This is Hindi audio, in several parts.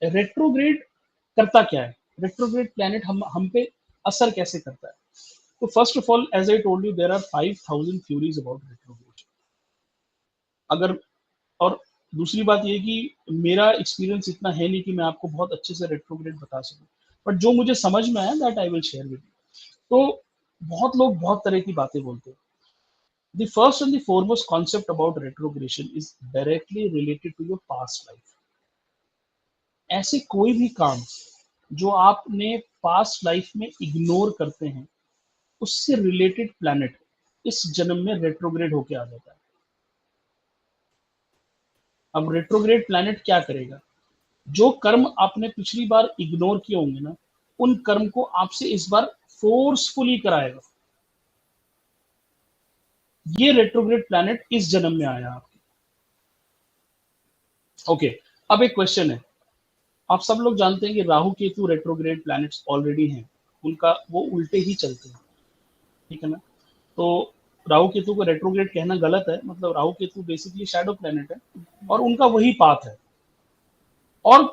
रेट्रोग्रेड करता क्या है? रेट्रोग्रेड प्लैनेट हम पे असर कैसे करता है? तो first of all, as I told you, there are 5000 theories about retrograde. अगर और दूसरी बात ये कि मेरा एक्सपीरियंस इतना है नहीं कि मैं आपको बहुत अच्छे से रेट्रोग्रेड बता सकूं, बट जो मुझे समझ में आया that I will share with you. तो बहुत लोग बहुत तरह की बातें बोलते हैं। The first and the foremost concept about retrogression is directly related to your past life. ऐसे कोई भी काम जो आपने पास्ट लाइफ में इग्नोर करते हैं, उससे रिलेटेड प्लैनेट इस जन्म में रेट्रोग्रेड होके आ जाता है। अब रेट्रोग्रेड प्लैनेट क्या करेगा? जो कर्म आपने पिछली बार इग्नोर किए होंगे ना, उन कर्म को आपसे इस बार फोर्सफुली कराएगा। ये रेट्रोग्रेड प्लैनेट इस जन्म में आया आपके। ओके, अब एक क्वेश्चन है। आप सब लोग जानते हैं कि Rahu Ketu retrograde planets already हैं, उनका वो उल्टे ही चलते हैं, ठीक है ना? तो राहु केतु को रेट्रोग्रेड कहना गलत है, मतलब Rahu Ketu basically shadow planet है और उनका वही पाथ है। और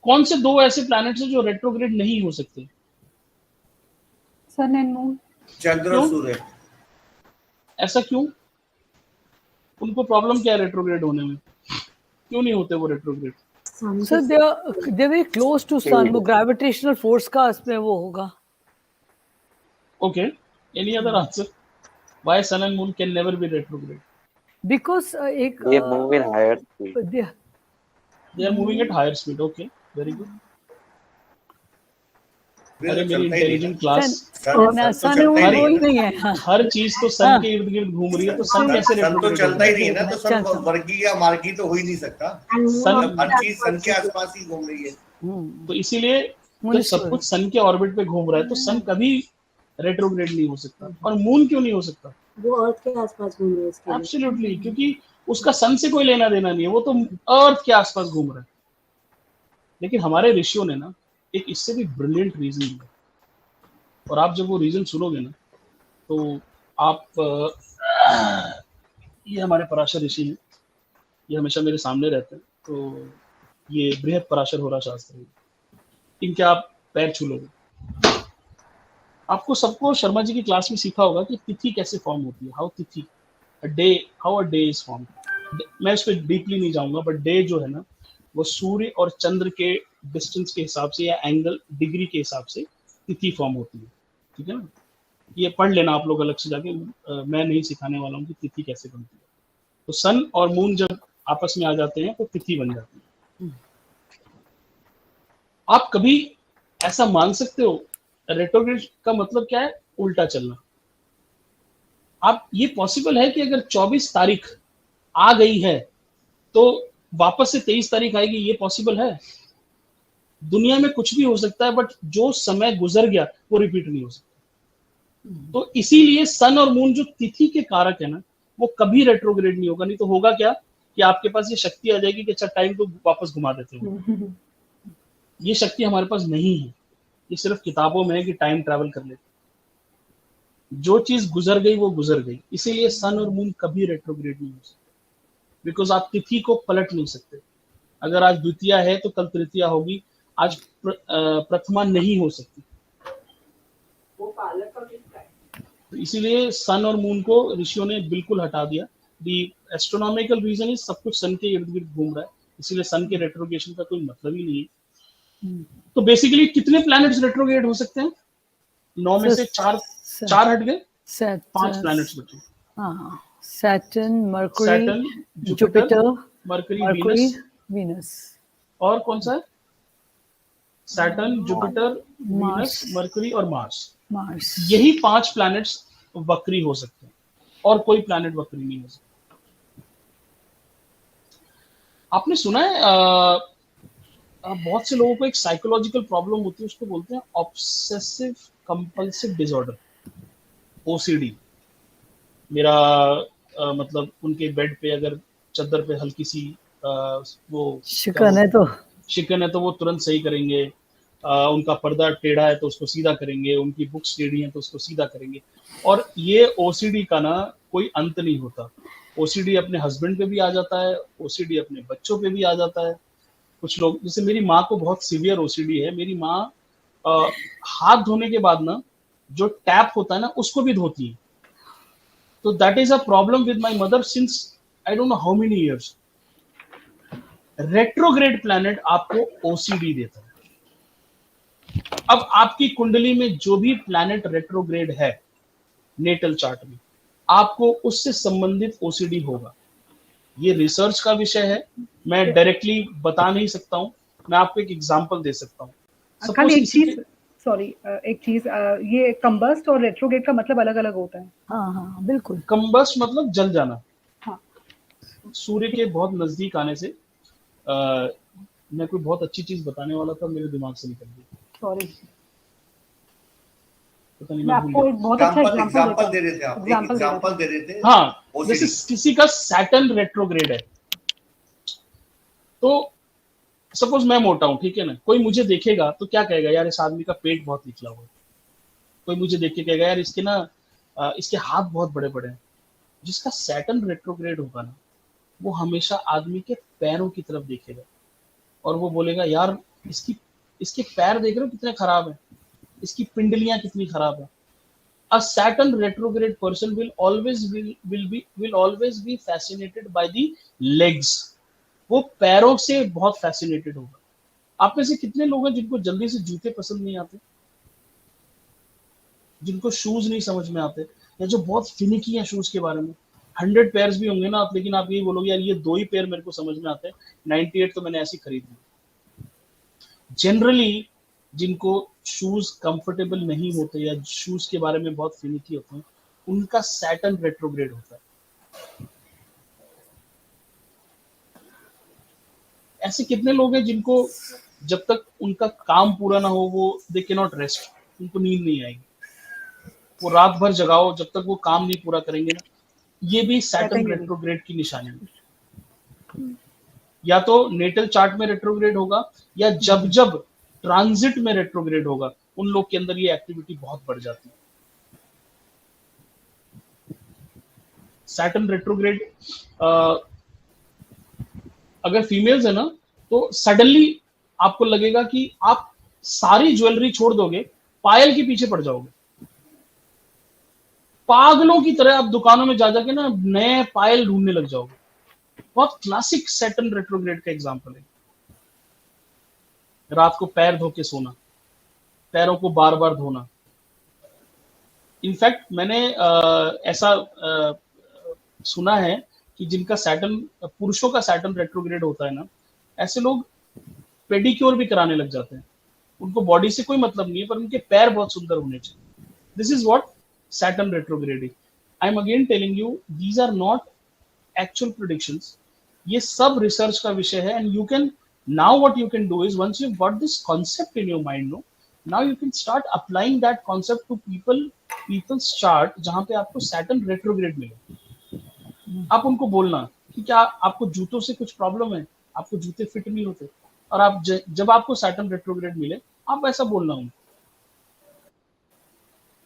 कौन से दो ऐसे प्लैनेट्स हैं जो रेट्रोग्रेड नहीं हो सकते? सन एंड मून। चंद्र और सूर्य। ऐसा क्यों? उनको प्रॉब्लम क्या है रेट्रोग्रेड होने में? क्यों नहीं होते वो retrograde? Sir they are very close to sun, वो ग्रेविटेशनल फोर्स का इसमें वो होगा। Okay, any other answer? Why sun and moon can never be retrograde? Because एक they move in higher speed. They are moving at higher speed. Okay, very good. अरे मेरी इंटेलिजेंट क्लास, हर चीज तो सन के इर्द गिर्द घूम रही है, तो सन कैसे रेट्रोग्रेड? तो चलता ही नहीं है ना, तो सन वर्गीय या मार्गी तो हो ही नहीं सकता। सन हर चीज सन के आसपास ही घूम रही है। तो इसीलिए जब सब कुछ सन के ऑर्बिट पे घूम रहा है, तो सन कभी रेट्रोग्रेड नहीं हो सकता। और मून क्यों नहीं हो सकता? वो अर्थ के आसपास घूम रही है। एब्सोल्युटली, क्योंकि उसका सन से कोई लेना देना नहीं है, वो तो अर्थ के आसपास घूम रहा है। लेकिन हमारे ऋषियों ने ना एक इससे भी ब्रिलियंट रीजन दिया, और आप जब वो रीजन सुनोगे ना, तो आप ये हमारे पराशर ऋषि हैं, ये हमेशा मेरे सामने रहते हैं। तो ये बृहद पराशर होरा शास्त्र है, इनके आप पैर छू लोगे। आपको सबको शर्मा जी की क्लास में सीखा होगा कि तिथि कैसे फॉर्म होती है, हाउ तिथि how a day is form. मैं इस पर डीपली नहीं जाऊंगा, बट डे जो है ना, वो सूर्य और चंद्र के डिस्टेंस के हिसाब से या एंगल डिग्री के हिसाब से तिथि फॉर्म होती है, ठीक है ना? ये पढ़ लेना आप लोग अलग से जाके, मैं नहीं सिखाने वाला हूँ कि तिथि कैसे बनती है। तो सन और मून जब आपस में आ जाते हैं तो तिथि बन जाती है। आप कभी ऐसा मान सकते हो, रेट्रोग्रेड का मतलब क्या है? उल्टा चलना। आप ये पॉसिबल है कि अगर 24 तारीख आ गई है तो वापस से 23 तारीख आएगी? ये पॉसिबल है? दुनिया में कुछ भी हो सकता है, बट जो समय गुजर गया वो रिपीट नहीं हो सकता। तो इसीलिए सन और मून जो तिथि के कारक है ना, वो कभी रेट्रोग्रेड नहीं होगा। नहीं तो होगा क्या कि आपके पास ये शक्ति आ जाएगी कि अच्छा टाइम तो वापस घुमा देते हो। ये शक्ति हमारे पास नहीं है, ये सिर्फ किताबों में है कि टाइम ट्रैवल कर लेते। जो चीज गुजर गई वो गुजर गई। इसीलिए सन और मून कभी रेट्रोग्रेड नहीं हो सकते, बिकॉज आप तिथि को पलट नहीं सकते। अगर आज द्वितीया है तो कल तृतीया होगी, आज प्रथमा नहीं हो सकती। तो इसीलिए सन और मून को ऋषियों ने बिल्कुल हटा दिया। दी एस्ट्रोनॉमिकल रीजन इज सब कुछ सन के इर्द गिर्द घूम रहा है, इसीलिए सन के रेट्रोग्रेशन का कोई मतलब ही नहीं है। तो बेसिकली कितने प्लैनेट्स रेट्रोग्रेड हो सकते हैं? 9 में से चार हट गए, 5 प्लैनेट्स बचे। Saturn, mercury, Jupiter, mercury, Venus. और कौन सा है? सैटर्न, जुपिटर, वीनस, मरकरी और मार्स। यही 5 प्लैनेट्स वक्री हो सकते हैं, और कोई प्लैनेट वक्री नहीं हो सकता। आपने सुना है बहुत से लोगों को एक साइकोलॉजिकल प्रॉब्लम होती है, उसको बोलते हैं ऑब्सेसिव कंपल्सिव डिसऑर्डर, OCD। मेरा मतलब उनके बेड पे अगर चद्दर पे हल्की सी वो शिकन है तो वो तुरंत सही करेंगे। उनका पर्दा टेढ़ा है तो उसको सीधा करेंगे, उनकी बुक्स टेढ़ी हैं तो उसको सीधा करेंगे। और ये ओसीडी का ना कोई अंत नहीं होता। ओसीडी अपने हस्बैंड पे भी आ जाता है, ओसीडी अपने बच्चों पे भी आ जाता है। कुछ लोग, जैसे मेरी माँ को बहुत सीवियर ओसीडी है, मेरी माँ हाथ धोने के बाद ना जो टैप होता है ना उसको भी धोती है। तो that is a problem with my mother since I don't know how many years. Retrograde planet आपको ओसीडी देता है। अब आपकी कुंडली में जो भी प्लैनेट रेट्रोग्रेड है नेटल चार्ट में, आपको उससे संबंधित ओसीडी होगा। ये रिसर्च का विषय है, मैं डायरेक्टली बता नहीं सकता हूं। मैं आपको एक एग्जांपल दे सकता हूं। खाली एक चीज, सॉरी, एक चीज, ये कंबस्ट और रेट्रोग्रेड का मतलब अलग अलग होता है। हाँ हाँ बिल्कुल। कंबस्ट मतलब जल जाना। हाँ। सूर्य के बहुत नजदीक आने से मैं कोई बहुत अच्छी चीज बताने वाला था, मेरे दिमाग से निकल गई, सॉरी। पता नहीं। मैं आपको एक बहुत अच्छा एग्जांपल दे रहे थे आप, एग्जांपल दे रहे थे। हाँ, जैसे किसी का सैटर्न रेट्रोग्रेड है, तो सपोज मैं मोटा हूं, ठीक है ना, कोई मुझे देखेगा तो क्या कहेगा, यार इस आदमी का पेट बहुत निकला हुआ है। कोई मुझे देख के कहेगा, यार इसके ना इसके हाथ बहुत बड़े बड़े हैं। जिसका सैटर्न रेट्रोग्रेड होगा ना, वो हमेशा आदमी के पैरों की तरफ देखेगा और वो बोलेगा, यार इसके पैर देख रहे हो कितने खराब है, इसकी पिंडलियां कितनी खराब है। A Saturn retrograde person will always be fascinated by the legs. वो पैरों से बहुत फैसिनेटेड होगा। आप में से कितने लोग हैं जिनको जल्दी से जूते पसंद नहीं आते, जिनको शूज नहीं समझ में आते, या जो बहुत फिनिकी हैं शूज के बारे में। 100 पेयर्स भी होंगे ना आप, लेकिन आप यही बोलोगे, यार ये 2 ही पेयर मेरे को समझ में आते हैं, 98 तो मैंने ऐसे खरीद लिए। जनरली जिनको शूज कंफर्टेबल नहीं होते या शूज के बारे में बहुत फिनिकी होते हैं, उनका सैटर्न रेट्रोग्रेड होता है। ऐसे कितने लोग हैं जिनको जब तक उनका काम पूरा ना हो वो दे कैन नॉट रेस्ट, उनको नींद नहीं आएगी, वो रात भर जगाओ जब तक वो काम नहीं पूरा करेंगे ना। ये भी सैटर्न रेट्रोग्रेड की निशानी है। या तो नेटल चार्ट में रेट्रोग्रेड होगा, या जब जब ट्रांजिट में रेट्रोग्रेड होगा, उन लोग के अंदर ये एक्टिविटी बहुत बढ़ जाती है। सैटर्न रेट्रोग्रेड अगर फीमेल्स है ना, तो सडनली आपको लगेगा कि आप सारी ज्वेलरी छोड़ दोगे, पायल के पीछे पड़ जाओगे। पागलों की तरह आप दुकानों में जा जाके ना नए पायल ढूंढने लग जाओगे। बहुत क्लासिक सैटर्न रेट्रोग्रेड का एग्जांपल है। रात को पैर धो के सोना, पैरों को बार बार धोना। इनफैक्ट मैंने ऐसा सुना है कि जिनका सैटर्न, पुरुषों का सैटर्न रेट्रोग्रेड होता है ना, ऐसे लोग पेडिक्योर भी कराने लग जाते हैं। उनको बॉडी से कोई मतलब नहीं है, पर उनके पैर बहुत सुंदर होने चाहिए। This is what Saturn retrograde is. I am again telling you, these are not actual predictions, ये सब रिसर्च का विषय है। And you can now what you can do is, once you've got this concept in your mind, no, now you can start applying that concept to people's chart जहां पे आपको Saturn retrograde मिले। आप उनको बोलना कि क्या आपको जूतों से कुछ प्रॉब्लम है, आपको जूते फिट नहीं होते, और आप जब आपको Saturn retrograde मिले, आप ऐसा बोलना उनको।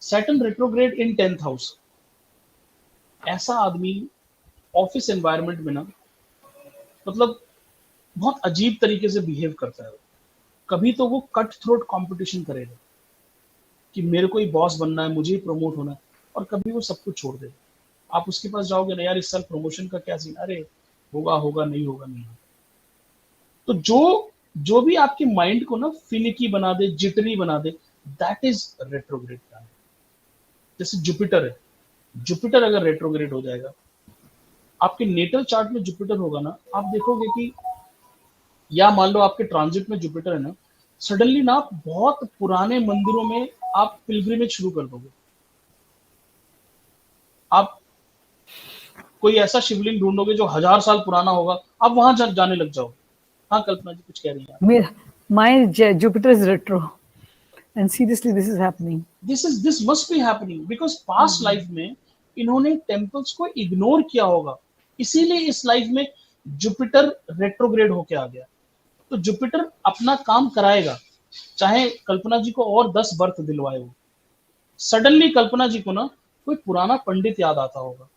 Saturn retrograde in 10th house, ऐसा आदमी ऑफिस एनवायरनमेंट में ना, मतलब बहुत अजीब तरीके से बिहेव करता है। कभी तो वो कट थ्रोट कंपटीशन करेगा कि मेरे को ही बॉस बनना है, मुझे ही प्रमोट होना है, और कभी वो सब कुछ छोड़ देगा। आप उसके पास जाओगे ना, यार इस साल प्रमोशन का क्या सीन, अरे होगा होगा, नहीं होगा नहीं होगा। तो जो भी आपके माइंड को ना फिनिकी बना दे, जिटरी बना दे, दैट इज रेट्रोग्रेड प्लैनेट। जैसे जुपिटर है, जुपिटर अगर रेट्रोग्रेड हो जाएगा, आपके नेटल चार्ट में जुपिटर होगा ना, आप देखोगे कि, या मान लो आपके ट्रांजिट में जुपिटर है ना, सडनली ना आप बहुत पुराने मंदिरों में आप पिलग्रिमेज शुरू कर दोगे। आप कोई ऐसा शिवलिंग ढूंढोगे जो 1000 साल पुराना होगा, आप वहां जाने लग जाओगे। हाँ कल्पना जी कुछ कह रही हैं। My Jupiter is retro, and seriously this is happening. This must be happening because past life में इन्होंने टेम्पल्स को इग्नोर किया होगा, इसीलिए इस लाइफ में जुपिटर रेट्रोग्रेड होके आ गया। तो जुपिटर अपना काम कराएगा, चाहे कल्पना जी को और 10 बर्थ दिलवाए हो, सडनली कल्पना जी को ना कोई पुराना पंडित याद आता होगा,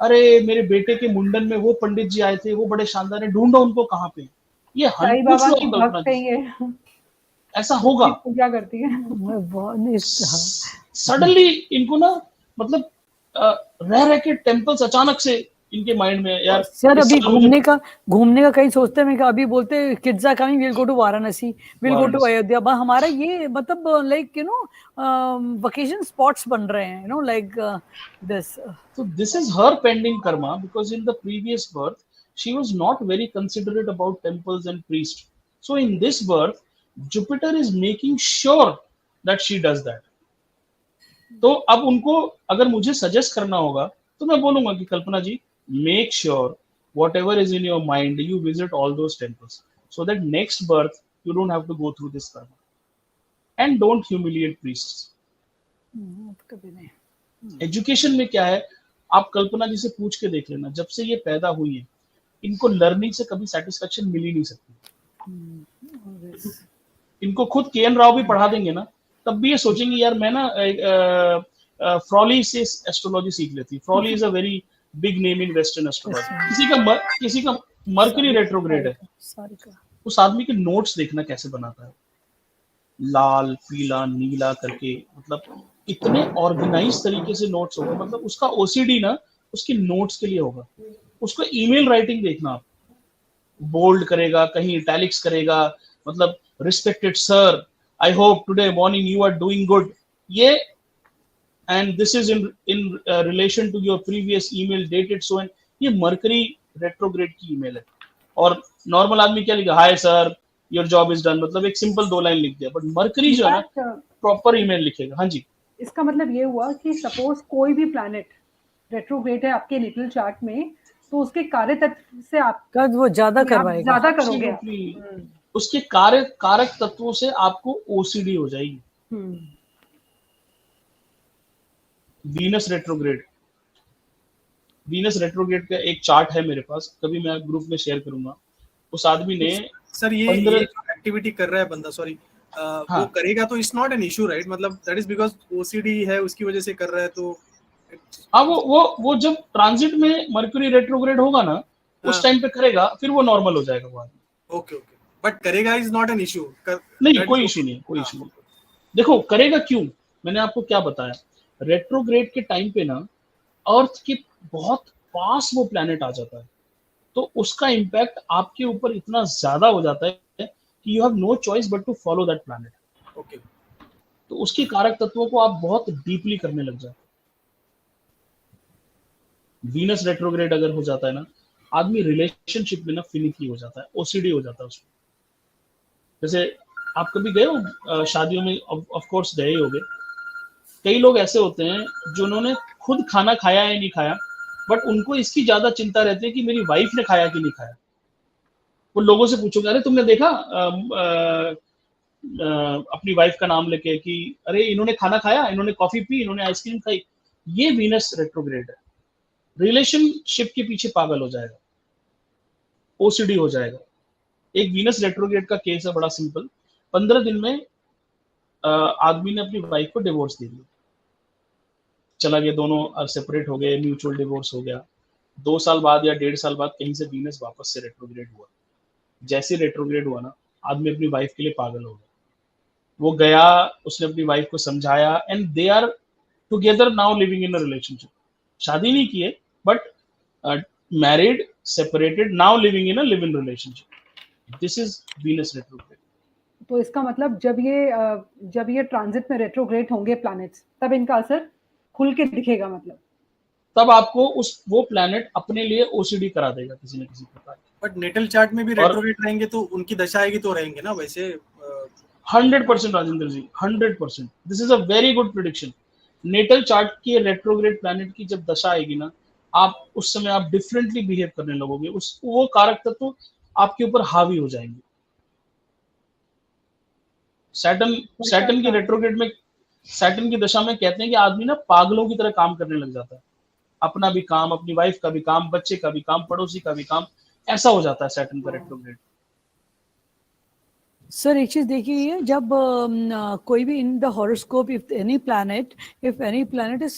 अरे मेरे बेटे के मुंडन में वो पंडित जी आए थे, वो बड़े शानदार है, ढूंढो उनको कहाँ पे। ये साईं पूछ बाबा लो की कल्पना भक्त है जी से, ये, ऐसा होगा। पूजा करती है। बहुत नहीं, हाँ। सडनली इनको ना मतलब रह रह के टेम्पल्स अचानक से इनके माइंड में, यार सर इस अभी साल मुझे घूमने का कहीं सोचते हैं क्या? अभी बोलते हैं kids are coming, will go to Varanasi, will go to Varanasi. Ayodhya. हमारा ये मतलब लाइक वेकेशन स्पॉट्स बन रहे हैं, like this. So this is her pending karma, because in the previous birth she was not very considerate about temples and priests. So in this birth Jupiter is making sure that she does that. तो अब उनको अगर मुझे सजेस्ट करना होगा तो मैं बोलूंगा कि Kalpana ji, make sure whatever is in your mind you visit all those temples, so that next birth you don't have to go through this karma, and don't humiliate priests. कभी नहीं। एजुकेशन में क्या है, आप कल्पना जी से पूछ के देख लेना, जब से ये पैदा हुई है इनको लर्निंग से कभी सेटिस्फेक्शन मिल ही नहीं सकती। इनको खुद के.एन. राव भी पढ़ा देंगे ना, तब भी ये सोचेंगे यार मैं ना फ्रॉली से एस्ट्रोलॉजी सीख लेती। Frawley is a very big name in western astrology. किसी का मर्करी रेट्रोग्रेड है, उस आदमी के नोट्स देखना कैसे बनाता है, लाल पीला नीला करके, मतलब इतने ऑर्गेनाइज तरीके से नोट्स होगा, मतलब उसका ओसीडी ना उसके नोट्स के लिए होगा। उसको ईमेल राइटिंग देखना, आप बोल्ड करेगा, कहीं इटैलिक्स करेगा, मतलब respected sir, I hope today morning you are doing good, ये and this is in relation to your previous email dated so and, ये मरकरी रेट्रोग्रेड की ईमेल है। और नॉर्मल आदमी क्या लिखा, hi sir your job is done, मतलब एक सिंपल 2 लाइन लिख दिया, बट मरकरी जो है ना प्रॉपर ईमेल लिखेगा। हाँ जी, इसका मतलब ये हुआ कि सपोज कोई भी प्लैनेट रेट्रोग्रेड है आपके नेटल चार्ट में, तो उसके कार्य तत्व से आपका वो ज्यादा करवाएगा, ज्यादा करोगे, उसके कारक तत्वों से आपको ओसीडी हो जाएगी। वीनस रेट्रोग्रेड का एक चार्ट है मेरे पास, कभी मैं ग्रुप में शेयर करूंगा। उस आदमी ने सर ये एक्टिविटी कर रहा है बंदा, सॉरी हाँ, वो करेगा तो it's not an issue right, मतलब दैट इज बिकॉज़ ओसीडी है उसकी वजह से कर रहा है, तो हाँ वो जब ट्रांजिट में मर्क्यूरी रेट्रोग्रेड होगा ना, उस टाइम पे करेगा, फिर वो नॉर्मल हो जाएगा वो आदमी। ओके बट करेगा इज नॉट एन इशू, नहीं कोई इशू नहीं, कोई इशू नहीं। देखो करेगा क्यों, मैंने आपको क्या बताया, रेट्रोग्रेड के टाइम पे ना अर्थ के बहुत पास वो प्लैनेट आ जाता है, तो उसका इम्पैक्ट आपके ऊपर इतना ज्यादा हो जाता है कि you have no choice but to follow that planet. Okay, तो उसके कारक तत्वों को आप बहुत डीपली करने लग जाते। वीनस रेट्रोग्रेड अगर हो जाता है ना, आदमी रिलेशनशिप में ना फिनिकी हो जाता है, ओसीडी हो जाता है उसमें। जैसे आप कभी गए हो शादियों में, ऑफ कोर्स गए होगे, कई लोग ऐसे होते हैं जिन्होंने खुद खाना खाया या नहीं खाया, बट उनको इसकी ज्यादा चिंता रहती है कि मेरी वाइफ ने खाया कि नहीं खाया। वो लोगों से पूछोगे, अरे तुमने देखा अपनी वाइफ का नाम लेके कि अरे इन्होंने खाना खाया, इन्होंने कॉफी पी, इन्होंने आइसक्रीम खाई, ये वीनस रेट्रोग्रेड है। रिलेशनशिप के पीछे पागल हो जाएगा, ओसीडी हो जाएगा। एक वीनस रेट्रोग्रेड का केस है बड़ा सिंपल, 15 दिन में आदमी ने अपनी वाइफ को डिवोर्स दे दिया, चला गया, दोनों सेपरेट हो गए, म्यूचुअल डिवोर्स हो गया। 2 साल बाद या 1.5 साल बाद कहीं से वीनस वापस से रेट्रोग्रेड हुआ। जैसे रेट्रोग्रेड हुआ ना, आदमी अपनी वाइफ के लिए पागल हो गया। वो गया, उसने अपनी वाइफ को समझाया, and they are together now living in a relationship. शादी नहीं किए but married, separated, now living in a live in relationship. This is Venus retrograde. तो इसका मतलब जब ये ट्रांजिट में रेट्रोग्रेड होंगे प्लैनेट्स, तब इनका असर खुल के दिखेगा, मतलब तब आपको वो प्लैनेट अपने लिए ओसीडी करा देगा किसी न किसी प्रकार। बट नेटल चार्ट में भी रेट्रोग्रेड रहेंगे तो उनकी दशा आएगी तो रहेंगे ना वैसे। 100% Rajendra ji, 100%। This is a very good prediction. Natal chart की रेट्रोग्रेड प्लैनेट की जब दशा आएगी ना, आप उस समय आप डिफरेंटली बिहेव करने लगोगे, वो कारक तत्व आपके ऊपर हावी हो जाएंगे। सैटर्न की रेट्रोग्रेड में, सैटर्न की दशा में कहते हैं कि आदमी ना पागलों की तरह काम करने लग जाता है, अपना भी काम, अपनी वाइफ का भी काम, बच्चे का भी काम, पड़ोसी का भी काम, ऐसा हो जाता है सैटर्न का रेट्रोग्रेड। सर एक चीज देखिए, जब कोई भी in the horoscope, if any planet is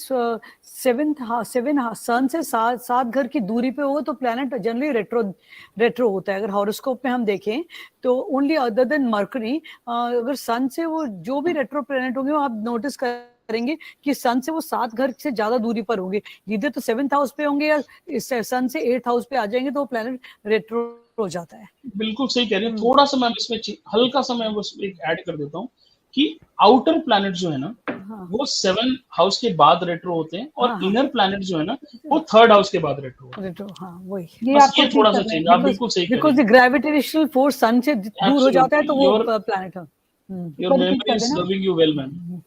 seven sun से सात घर की दूरी पे हो, तो प्लैनेट जनरली रेट्रो होता है। अगर हॉरोस्कोप में हम देखें तो ओनली अदर देन मर्करी, अगर सन से वो जो भी रेट्रो प्लैनेट होंगे वो आप नोटिस करेंगे कि सन से वो 7 घर से ज्यादा दूरी पर होंगे, इधर तो 7th हाउस पे होंगे या सन से 8th हाउस पे आ जाएंगे, तो वो प्लैनेट रेट्रो हो जाता है। बिल्कुल सही कह रहे हैं। थोड़ा सा मैं इसमें हल्का सा मैं बस एक ऐड कर देता हूँ कि आउटर प्लैनेट जो है ना, वो 7 हाउस के बाद रेट्रो होते हैं, और इनर प्लैनेट जो है ना, वो 3rd हाउस के बाद रेट्रो होते हैं। हाँ वही, बस ये थोड़ा सा चेंज, आप बिल्कुल सही कह रहे हैं। बिकॉज़ द ग्रेविटेशनल फोर्स सन से दूर हो जाता है, तो वो प्लैनेट है। Your memory is serving you well man.